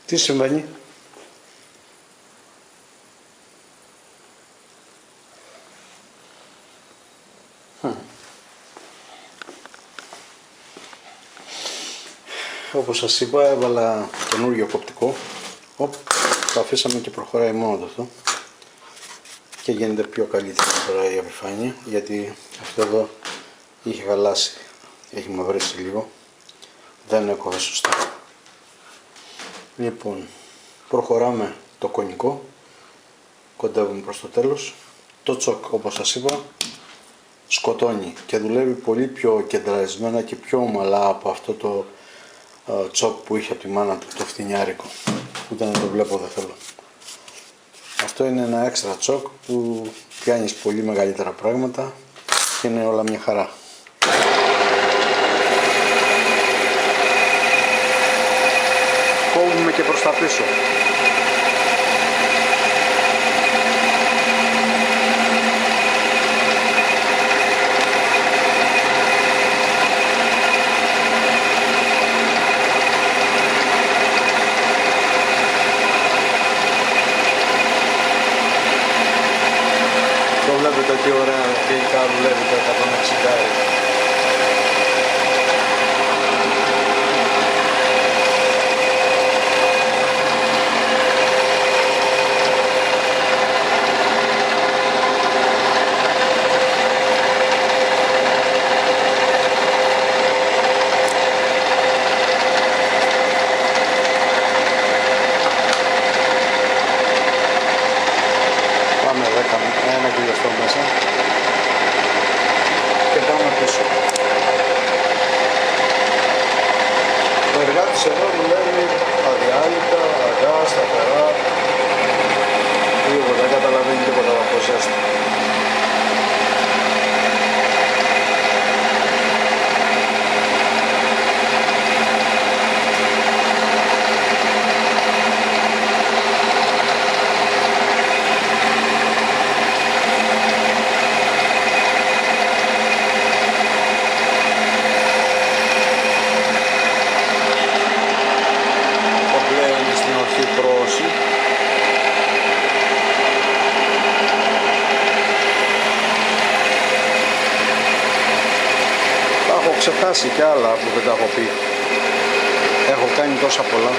Τι συμβαίνει? Όπως σας είπα, έβαλα καινούργιο κοπτικό. Το αφήσαμε και προχωράει μόνο το αυτό. Και γίνεται πιο καλύτερη τώρα η επιφάνεια, γιατί αυτό εδώ είχε χαλάσει, έχει μαυρίσει λίγο, δεν έκοβε σωστά. Λοιπόν, προχωράμε το κονικό, κοντεύουμε προς το τέλος. Το τσοκ, όπως σας είπα, σκοτώνει και δουλεύει πολύ πιο κεντραρισμένα και πιο ομαλά από αυτό το τσοκ που είχε από τη μάνα του, το φτηνιάρικο. Ούτε να το βλέπω δεν θέλω. Αυτό είναι ένα έξτρα τσοκ που πιάνεις πολύ μεγαλύτερα πράγματα και είναι όλα μια χαρά. Κόβουμε και προς τα πίσω. Το βλέπετε τι ωραία τελικά δουλεύει το 160. Ένα χιλιοστό μέσα και πάμε πίσω. Ο εργάτης εδώ δουλεύει αδιάλειπτα, αργά, σταθερά, δεν καταλαβαίνει τίποτα από ζέστη. Έχω ξεχάσει κι άλλα που δεν τα έχω πει. Έχω κάνει τόσα πολλά.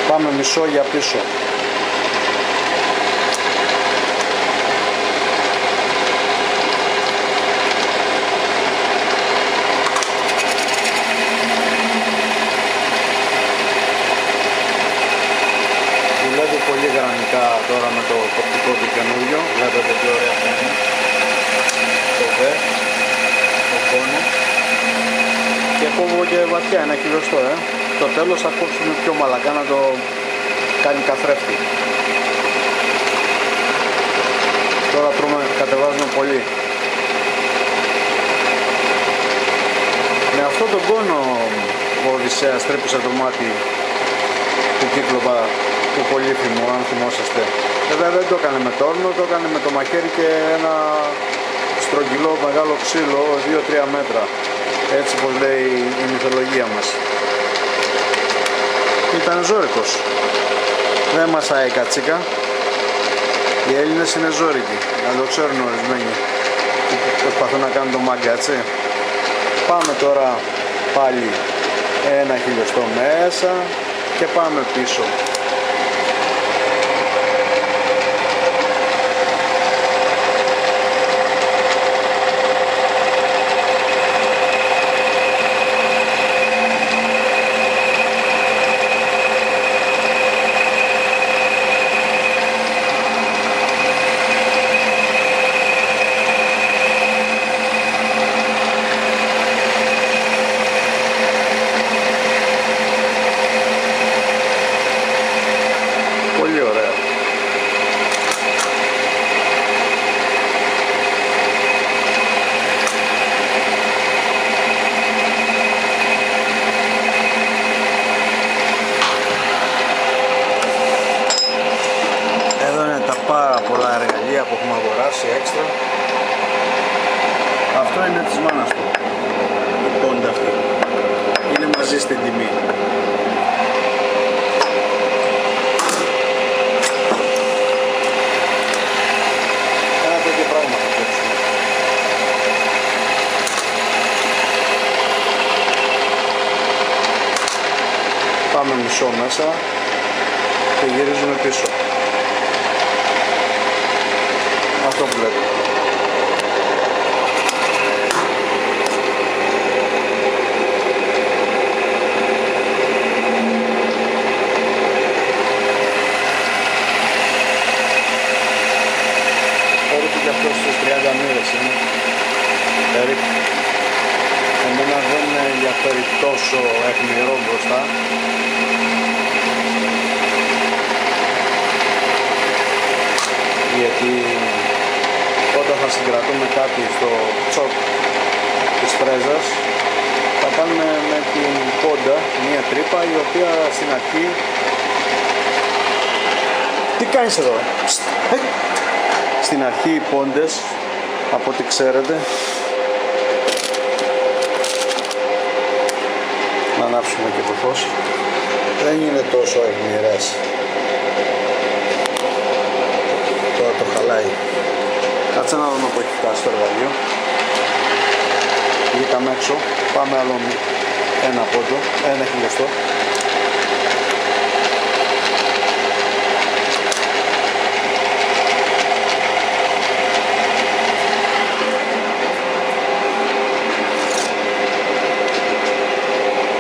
Πάμε μισό για πίσω. Δουλεύει πολύ γραμμικά τώρα με το κοπτικό του καινούριο. Βλέπετε τι ωραία φαίνεται. Το βε, το κόνο. Και κόβω και βαθιά, ένα χιλιοστό. Το τέλος θα κόψουμε πιο μαλακά να το κάνει καθρέφτη. Τώρα κατεβάζουμε πολύ. Με αυτό τον κόνο ο Οδυσσέας τρύπησε το μάτι του Κύκλοπα, του Πολύφημου, αν θυμόσαστε. Βέβαια δεν το έκανε με τόρνο, το έκανε με το μαχαίρι και ένα στρογγυλό μεγάλο ξύλο 2-3 μέτρα. Έτσι πως λέει η μυθολογία μας. Ήταν ζώρικος. Δεν μασάει κατσίκα. Οι Έλληνες είναι ζώρικοι. Να το ξέρουν ορισμένοι που προσπαθούν να κάνουν το μάγκα, έτσι. Πάμε τώρα πάλι ένα χιλιοστό μέσα και πάμε πίσω. πάρα πολλά εργαλεία που έχουμε αγοράσει έξτρα. Αυτό είναι της μάνας του, η πόντα αυτή. Είναι μαζί στην τιμή. Ένα τέτοιο πράγμα θα φτιάξουμε. Πάμε μισό μέσα και γυρίζουμε πίσω. Αυτό που βλέπετε. Περίπου και αυτό στις 30 μοίρες είναι. Περίπου. Εμένα δεν με ενδιαφέρει τόσο αιχμηρό μπροστά. Γιατί όταν θα συγκρατούμε κάτι στο τσοκ της φρέζας θα κάνουμε με την πόντα μία τρύπα η οποία στην αρχή... Τι κάνεις εδώ? Στην αρχή οι πόντες, από ό,τι ξέρετε, να ανάψουμε και το φως, δεν είναι τόσο αιχμηρές. Τώρα το χαλάει. Κάτσε να δούμε που έχει φτάσει το εργαλείο. Βγήκαμε έξω. Πάμε άλλο ένα πόντο, ένα χιλιοστό.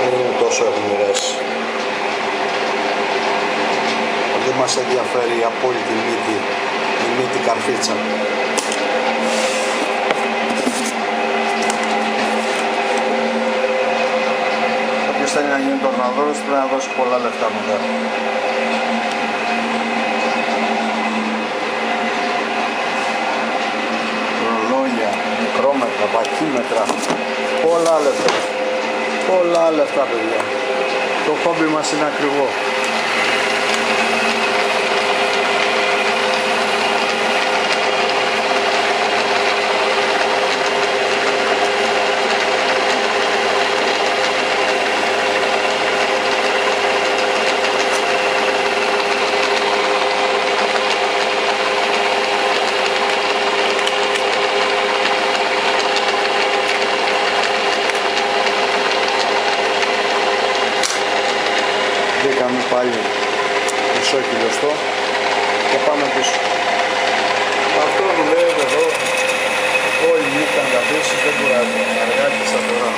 Δεν είναι τόσο αιχμηρές. Δεν μας ενδιαφέρει η απόλυτη μύτη, η μύτη καρφίτσα. Όποιος θέλει να γίνει τορναδόρος πρέπει να δώσει πολλά λεφτά μετά. Ρολόγια, μικρόμετρα, βαχύμετρα, πολλά λεφτά. Πολλά λεφτά, παιδιά. Το χόμπι μας είναι ακριβό. Βρήκαμε πάλι μισό χιλιοστό και πάμε πίσω. Αυτό δουλεύει εδώ όλη νύχτα να καθίσεις, δεν κουράζει, αργά και σταθερά.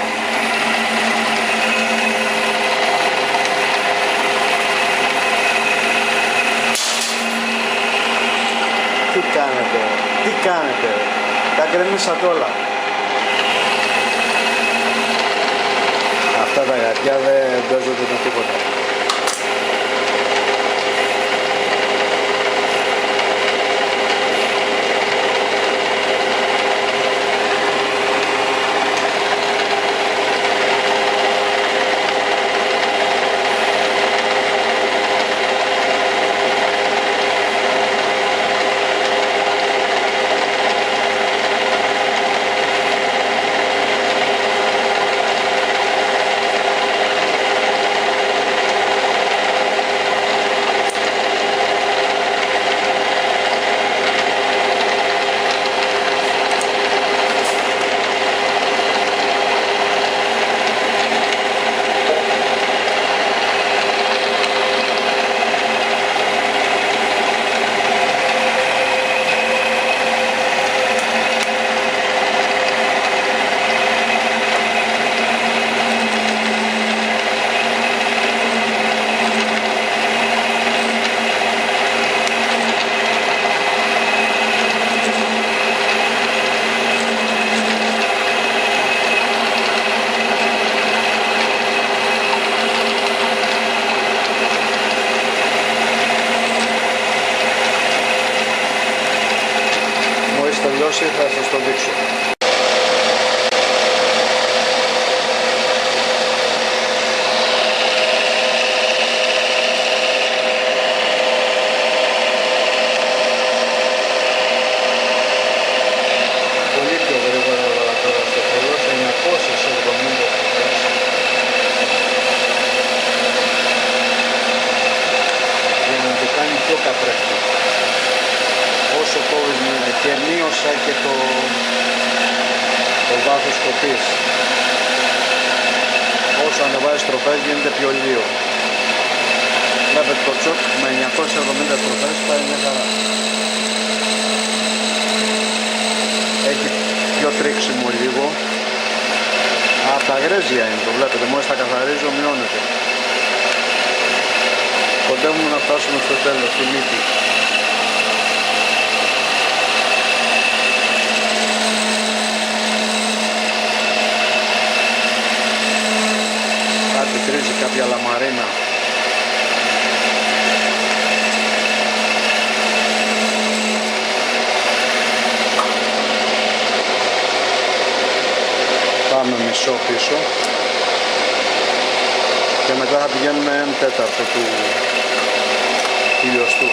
Τι κάνετε, τι κάνετε, τα γκρεμίσατε όλα. Αυτά τα γατιά δεν παίζονται με τίποτα. τελειώσει θα σας το δείξω. και μείωσα και το βάθος κοπής. Όσο ανεβάζει στροφές γίνεται πιο λίγο. Βλέπετε το τσοκ με 970 στροφές πάει μια χαρά. Έχει πιο τρίξιμο λίγο. Από τα γρέζια είναι, το βλέπετε, μόλις τα καθαρίζω μειώνεται. Κοντεύουμε να φτάσουμε στο τέλος, στη μύτη. Κάτι τρίζει, κάποια λαμαρίνα. Πάμε μισό πίσω και μετά θα πηγαίνουμε 1/4 του χιλιοστού.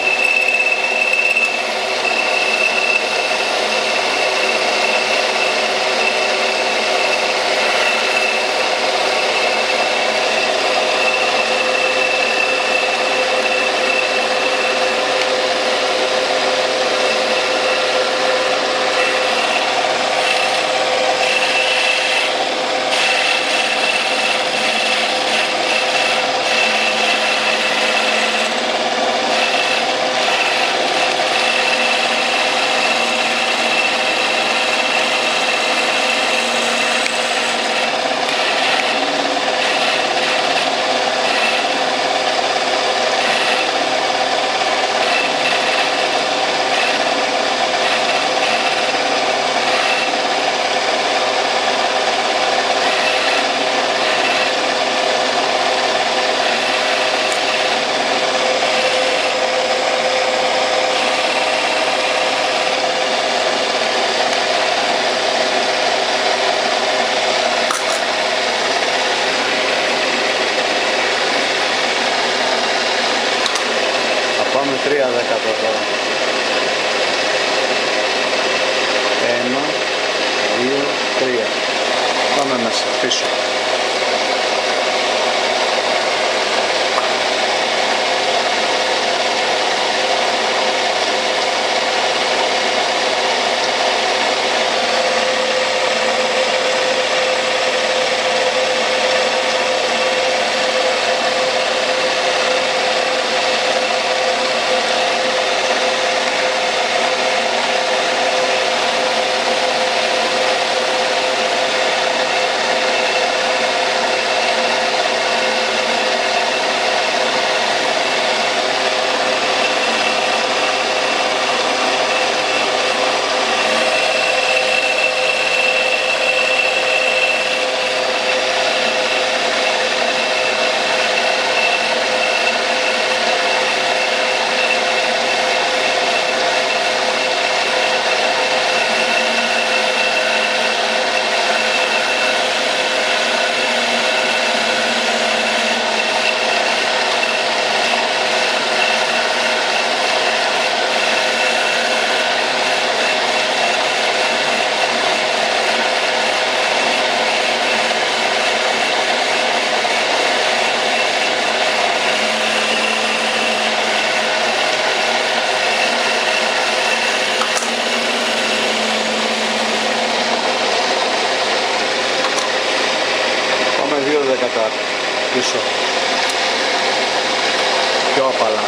Πάμε 3 δέκατα τώρα. 1, 2, 3. Πάμε μέσα, πίσω. Κατά πίσω πιο απαλά.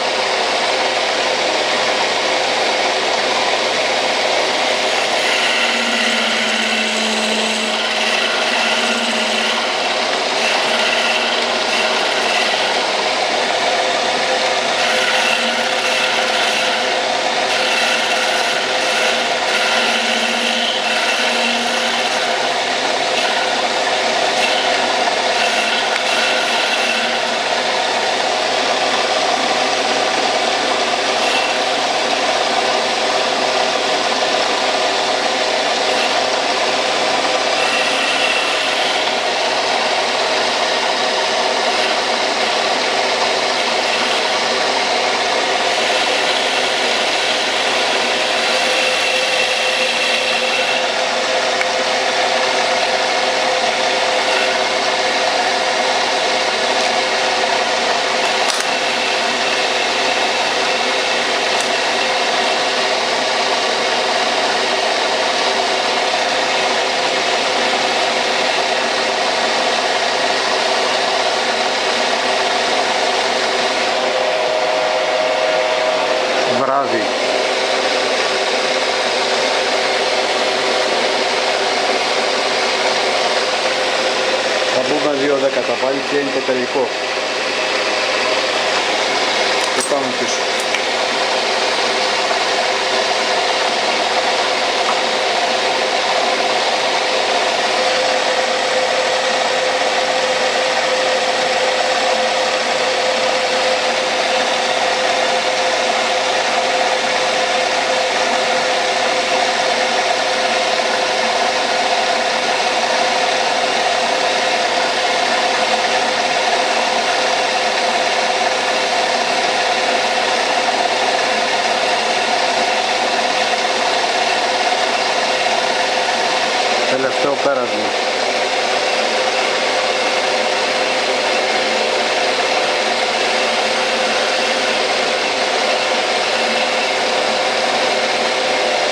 2/10 πάλι και είναι το τελικό. Και πάμε πίσω. Τελευταίο πέρασμα.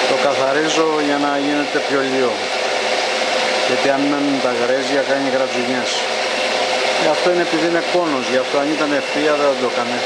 Το καθαρίζω για να γίνεται πιο λίγο, γιατί αν μένουν τα γρέζια κάνει γρατζουνιές. Αυτό είναι επειδή είναι κόνος, γι' αυτό αν ήταν ευθεία δεν θα το έκανε.